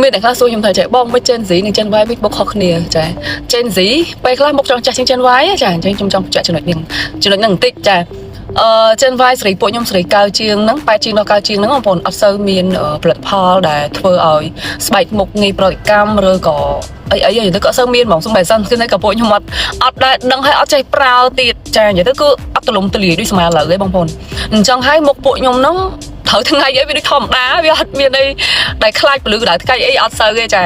មានតែខ្លះសួរខ្ញុំថាចេះបងមិនចិនស៊ីនិងចិនវ៉ៃមិនបុកខុសគ្នាចាចិនស៊ីពេលខ្លះមកចង់ចាស់ជាងចិនវ៉ៃចាអញ្ចឹងខ្ញុំចង់បញ្ជាក់ចំណុចហ្នឹងបន្តិចចាចិនវ៉ៃសេរីពួកខ្ញុំសេរីកើជាងហ្នឹងប៉ែជាងដល់កើជាងហ្នឹងបងប្អូនអត់សូវមានផលិតផលដែលធ្វើឲ្យស្បែកមុខងាយប្រតិកម្មឬក៏អីទៅក៏អត់សូវមានហ្មងសំបីសិនគឺក៏ពួកខ្ញុំអត់ដែលដឹងហើយអត់ចេះប្រើទៀតចានិយាយទៅគឺអត់ទលំទលាយដូចស្មើឥឡូវទេបងប្អូនអញ្ចឹងហើយមុខពួកខ្ញុំហ្នឹងត្រូវថ្ងៃអីវាដូចធម្មតាវាអត់មានអីដែលខ្លាចពលឺដល់ថ្ងៃអីអត់សូវទេចា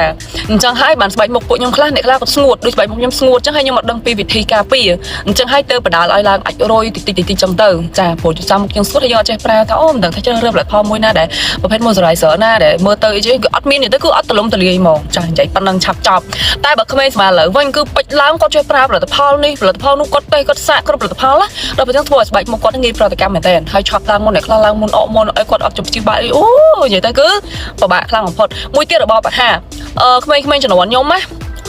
អញ្ចឹងហើយបានស្បែកមុខពួកខ្ញុំខ្លះអ្នកខ្លះក៏ស្ងួតដូចស្បែកមុខខ្ញុំស្ងួតអញ្ចឹងហើយខ្ញុំអត់ដឹងពីវិធីការពារអញ្ចឹងហើយទៅបដាលឲ្យឡើងអាចរយតិចអញ្ចឹងទៅចាព្រោះចាំមុខខ្ញុំស្ងួតហើយយើងអត់ចេះប្រើថាអូមិនដឹងថាជ្រើសរើសផលិតផលមួយណាដែលប្រភេទ moisturizer ណាដែលមើលទៅអីចឹងគឺអត់មានទេគឺអត់ទលំទលាយហ្មងចានិយាយប៉ុណ្ណឹងឆាប់ចប់តែបើក្មេងស្មើឥឡូវវិញគឺពេចឡើងគាត់ចេះប្រើផលិតផលនេះផលិតផលនោះគាត់ទៅគាត់សាកគ្រប់ផលិតផលណាដល់ពេលចឹងធ្វើឲ្យស្បែកមុខគាត់ងាយប្រតិកម្មមែនតើហើយឆាប់ឡើងមុនអ្នកខ្លះឡើងមុនអកមុនអីគាត់អត់ជប់ជីបាក់អីអូនិយាយទៅគឺពិបាកខ្លាំងបំផុតមួយទៀតរបបអាហារក្មេងៗជំនាន់ខ្ញុំណា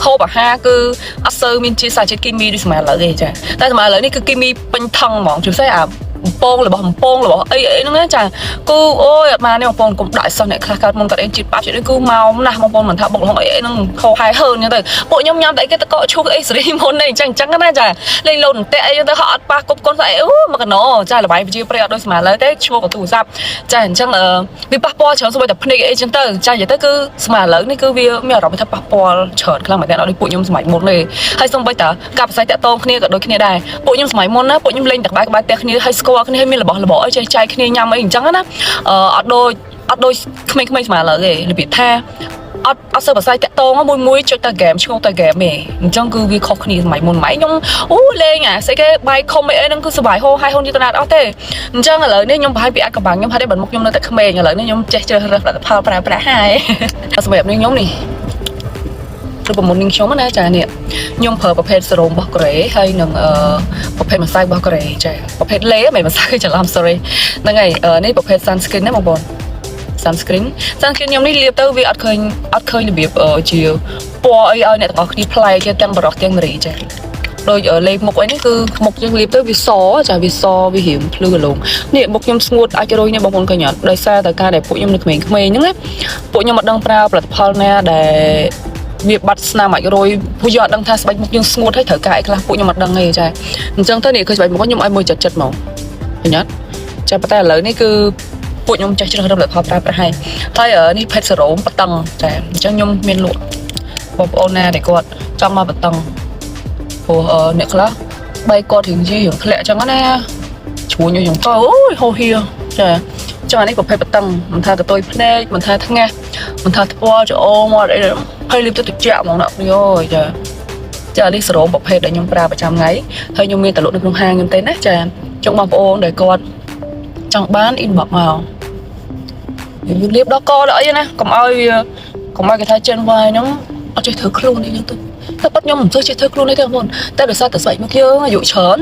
ហូបអាហារគឺអត់សូវមានជាសារជាតិគីមីដូចសម័យឥឡូវទេចាតែសម័យឥឡូវនេះគឺគីមីពេញថងហ្មងជាពិសេសអាបំពងរបស់អីហ្នឹងណាចាគូអូយអត់បានទេបងប្អូនកុំដាក់សោះអ្នកខ្លះកើតមុនគាត់អីជាតិប៉ាប់ជាតិនេះគឺមកណាស់បងប្អូនមិនថាបុកលងអីហ្នឹងខោហែហើនអញ្ចឹងទៅពួកខ្ញុំញ៉ាំតែអីគេតកកឈូកអីសេរីមុននេះអញ្ចឹងណាចាលេងលោតអន្ទាក់អីទៅហត់អត់ប៉ះគប់កូនស្អីអូមកកណោចាល្បាយវិជាប្រេអត់ដូចសម័យឥឡូវទេឈ្មោះកទូរស័ព្ទចាអញ្ចឹងវាប៉ះពាល់ច្រើនស្បែកតែភ្នែកអីអញ្ចឹងទៅចានិយាយទៅគឺសម័យឥឡូវនេះគឺវាមានអារម្មណ៍ថាប៉ះពាល់ច្រើនខ្លាំងមែនតើអត់ដូចពួកខ្ញុំសម័យមុនទេហើយសូម្បីតែការប្រស័យតាក់ទងគ្នាក៏ដូចគ្នាដែរពួកខ្ញុំសម័យមុនណាពួកខ្ញុំលេងតែក្បែរផ្ទះគ្នាហើយស្គាល់គ្នាហើយមានរបស់អីចេះចែកគ្នាញ៉ាំអីអញ្ចឹងណាអត់ដូចក្មេងៗស្មើឥឡូវទេរបៀបថាអត់សូវប្រស័យតាក់តងមួយចុចទៅហ្គេមឈ្ងោកទៅហ្គេមទេអញ្ចឹងគឺវាខុសគ្នាសម័យមុនម៉ៃខ្ញុំអូលេងស្អីគេបាយខុំអីហ្នឹងគឺសុបាយហូរហើយហូរយូរទៅណាត់អស់ទេអញ្ចឹងឥឡូវនេះខ្ញុំប្រហែលពីអាចកំបាំងខ្ញុំហើយតែបើមុខខ្ញុំនៅតែក្មេងឥឡូវនេះខ្ញុំចេះជ្រើសរើសផលិតផលប្រើប្រាស់ហើយសម្រាប់នេះខ្ញុំនេះឬប្រមុននឹងខ្ញុំណាចានេះខ្ញុំប្រើប្រភេទសេរ៉ូមរបស់កូរ៉េហើយនឹងប្រភេទម្សៅរបស់កូរ៉េចាប្រភេទលេមិនម្សៅច្រឡំ sorry ហ្នឹងហើយនេះប្រភេទ sunscreen ណាបងប្អូន sunscreen ខ្ញុំនេះលាបទៅវាអត់ឃើញរបៀបជាពណ៌អីឲ្យអ្នកទាំងអស់គ្នាប្លែកទាំងបរោះទាំងនារីចាដូចលេខមុខអីនេះគឺមុខយើងលាបទៅវាសចាវាសវារៀងភ្លឺកលងនេះមុខខ្ញុំស្ងួតអាចរុយនេះបងប្អូនឃើញអត់ដោយសារតែការដែលពួកខ្ញុំនៅក្មេងៗហ្នឹងណាពួកខ្ញុំអត់ដឹងប្រើផលិតផលណាដែលវាបាត់ស្នាមអាចរយពួកយើងអត់ដឹងថាស្បែកមុខយើងស្ងួតហើយត្រូវការអីខ្លះពួកខ្ញុំអត់ដឹងទេចាអញ្ចឹងទៅនេះគឺស្បែកមុខខ្ញុំឲ្យមួយចិត្តហ្មងឃើញអត់ចាប៉ុន្តែឥឡូវនេះគឺពួកខ្ញុំចេះជ្រើសរើសផលិតផលប្រើប្រាស់ហើយនេះផេតសេរ៉ូមបតឹងចាអញ្ចឹងខ្ញុំមានលក់បងប្អូនណាដែលគាត់ចង់មកបតឹងព្រោះអ្នកខ្លះបែកគាត់រៀងធ្លាក់អញ្ចឹងណាឈួញខ្ញុំទៅអូយហូរហៀចាចុះអានេះប្រភេទបតឹងមិនថាកតុយភ្នែកមិនថាថ្ងាសមិនថាថ្ពាល់ច្អូមកអីហើយលាបទៅត្រជាក់ហ្មងណាអូយចានេះសេរ៉ូមប្រភេទដែលខ្ញុំប្រើប្រចាំថ្ងៃហើយខ្ញុំមានតែលក់នៅក្នុងហាងខ្ញុំទេណាចាចង់បងប្អូនដែលគាត់ចង់បាន inbox មកយើងលាបដល់កដល់អីណាកុំឲ្យគេថាចិនវ៉ាយហ្នឹងអត់ចេះធ្វើខ្លួនអីហ្នឹងទៅតែប៉ាត់ខ្ញុំមិនចេះធ្វើខ្លួនទេបងប្អូនតែដោយសារតែស្បែកមុខយើងអាយុច្រើន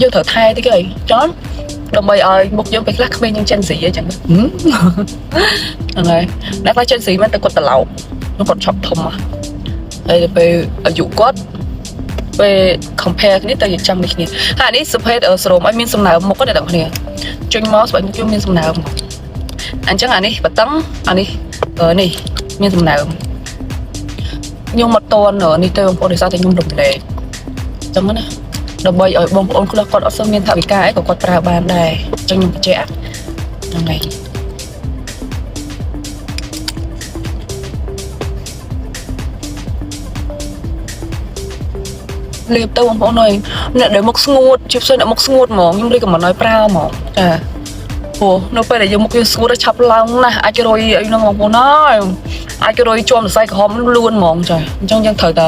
យើងត្រូវថែតិចគេចាដើម្បីឲ្យមុខយើងពេលខ្លះក្មេងយើងចិនស៊ីអញ្ចឹងហ្នឹងហើយអ្នកខ្លះចិនស៊ីមិនតែគាត់ត្រឡោកគាត់ឆប់ធំហើយទៅពេលអាយុគាត់ពេល compare គ្នាទៅចាំនេះគ្នាហើយនេះសុភេទសរោមឲ្យមានសំណើមមុខទេបងប្អូនជុញមកស្បែកមុខយើងមានសំណើមអញ្ចឹងអានេះបតឹងអានេះនេះមានសំណើមខ្ញុំមកតននេះទៅបងប្អូនដោយសារតែខ្ញុំរំលែកអញ្ចឹងណាដើម្បីឲ្យបងប្អូនខ្លះគាត់អត់សូវមានថវិកាអីក៏គាត់ប្រើបានដែរអញ្ចឹងខ្ញុំបញ្ជាក់ហ្នឹងហើយលាបទៅបងប្អូនអើយអ្នកដែលមុខស្ងួតជាពិសេសអ្នកមុខស្ងួតហ្មងខ្ញុំរីកមិនឲ្យប្រើហ្មងចាព្រោះនៅពេលដែលយើងមុខយើងស្ងួតឆាប់ឡើងណាស់អាចរយអីហ្នឹងបងប្អូនអើយអាចរយជាប់សរសៃក្រហមលួនហ្មងចាអញ្ចឹងយើងត្រូវតែ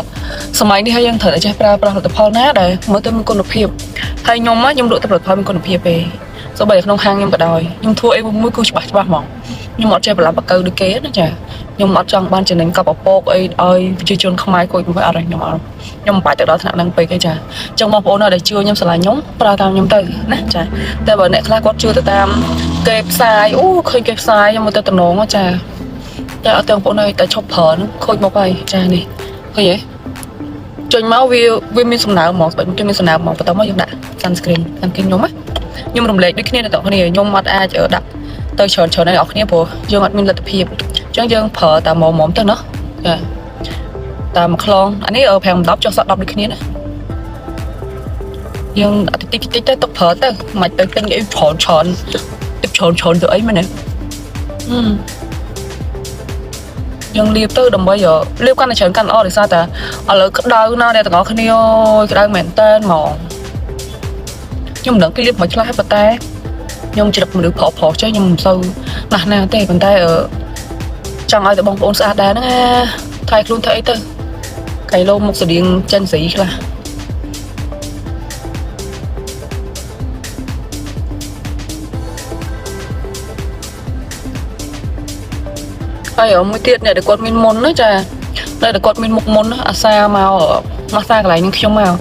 សម័យនេះហើយយើងត្រូវតែចេះប្រើប្រាស់ផលិតផលណាដែលមើលទៅមានគុណភាពហើយខ្ញុំលក់តែផលិតផលមានគុណភាពទេសូម្បីតែក្នុងហាងខ្ញុំក៏ដោយខ្ញុំធ្វើអីមួយគឺច្បាស់ហ្មងខ្ញុំអត់ចេះប្រឡាប់បកៅដូចគេណាចាខ្ញុំអត់ចង់បានចំណេញកប់អពកអីឲ្យប្រជាជនខ្មែរគួយមិនអត់ខ្ញុំអត់ខ្ញុំមិនបាច់ទៅដល់ថ្នាក់ហ្នឹងពេកទេចាអញ្ចឹងបងប្អូនដែលជឿខ្ញុំស្រឡាញ់ខ្ញុំប្រើតាមខ្ញុំទៅណាចាតែបើអ្នកខ្លះគាត់ជឿទៅតាមគេផ្សាយអូឃើញគេផ្សាយខ្ញុំមកទៅតំណងចាតែអត់ទាំងបងប្អូនតែឈប់ប្រើហ្នឹងខូចមកហើយចានេះឃើញទេចុញមកវាមានសំណើមហ្មងស្បែកមុខមានសំណើមហ្មងបន្ទាប់មកយើងដាក់ sunscreen ខ្ញុំណាខ្ញុំរំលែកដូចគ្នាទៅគ្នាខ្ញុំអត់អាចដាក់ ទៅច្រើនអ្នកនរគ្នាព្រោះយើងអត់មានលទ្ធភាពអញ្ចឹងយើងប្រើតែមុំទៅណាចាតាមមួយខ្លងអានេះ5 10ចុះសក់10ដូចគ្នាណាយើងអត់តិចទៅទុកប្រើទៅមិនទៅទិញអីច្រើនទឹកច្រើនទៅអីមែនទេយើងលាបទៅដើម្បីលាបកាន់តែច្រើនកាន់ល្អដោយសារតែឥឡូវក្តៅណាស់អ្នកទាំងអស់គ្នាអូយក្តៅមែនតើហ្មងខ្ញុំមិនដឹងគេលាបមិនខ្លះប៉ុន្តែខ្ញុំជ្រឹកមនុស្សប្រុសចេះខ្ញុំមិនសូវណាស់ទេប៉ុន្តែចង់ឲ្យតែបងប្អូនស្អាតដែរហ្នឹងថៃខ្លួនធ្វើអីទៅកៃឡូមុខស្តៀងចិនស្រីខ្លះហើយមួយទៀតអ្នកដែលគាត់មានមុនណាចាអ្នកដែលគាត់មានមុខមុនអាសាមកម៉ាសាកន្លែងនឹងខ្ញុំមក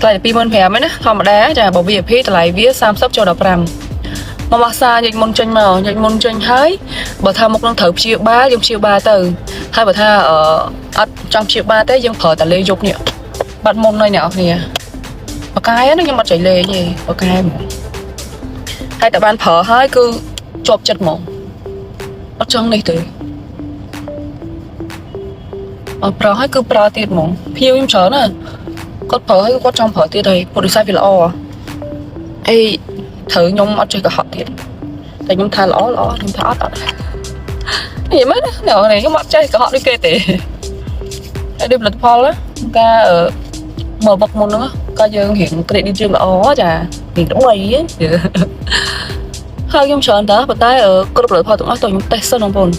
ថ្លៃតែ 25,000 ឯណាធម្មតាចាបើ VIP តម្លៃវា30 ចូល 15មកម៉ាសាញិចមុនចេញមកញិចមុនចេញហើយបើថាមុខនឹងត្រូវព្យាបាលយើងព្យាបាលទៅហើយបើថាអត់ចង់ព្យាបាលទេយើងប្រើតែលេយកនេះបាត់មុនហើយអ្នកនរគ្នាបកាយហ្នឹងខ្ញុំអត់ចៃលេទេបកាយហ្មងហើយតែបានប្រើហើយគឺជាប់ចិត្តហ្មងអត់ចង់នេះទេអត់ប្រើហើយគឺប្រើទៀតហ្មងភៀវខ្ញុំច្រើនណាគាត់ប្រើហើយគាត់ចង់ប្រើទៀតហើយពុទ្ធិសាស្ត្រវាល្អអីត្រូវខ្ញុំអត់ចេះកុហកទៀតតែខ្ញុំថាល្អខ្ញុំថាអត់និយាយមើលណាខ្ញុំអត់ចេះកុហកដូចគេទេហើយដូចផលិតផលការមកវឹកមុនហ្នឹងក៏យើងរៀងក្រេតឌីតយើងល្អចារៀង3ហើយខ្ញុំច្រើនតាប៉ុន្តែគ្រប់ផលិតផលទាំងអស់តើខ្ញុំតេស្តសិនបងប្អូន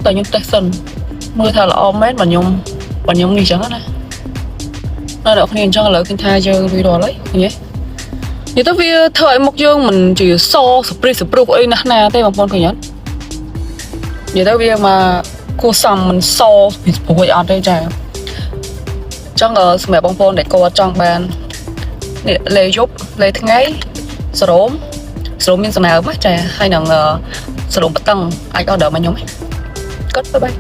តើខ្ញុំតេស្តសិនមើលថាល្អមែនបើខ្ញុំនេះចឹងណាដល់គ្នាអញ្ចឹងឥឡូវគេថាយើងវារាល់ហើយឃើញទេនិយាយទៅវាធ្វើឲ្យមុខយើងមិនជាសស្ព្រីសព្រុះអីណាស់ណាទេបងប្អូនឃើញអត់និយាយទៅវាមកគួសមមិនសពីព្រុះអីអត់ទេចាអញ្ចឹងសម្រាប់បងប្អូនដែលគាត់ចង់បាននេះលេយប់លេថ្ងៃសរោមមានសំណើមចាហើយនឹងសរោមបតឹងអាច order មកខ្ញុំគាត់បាយ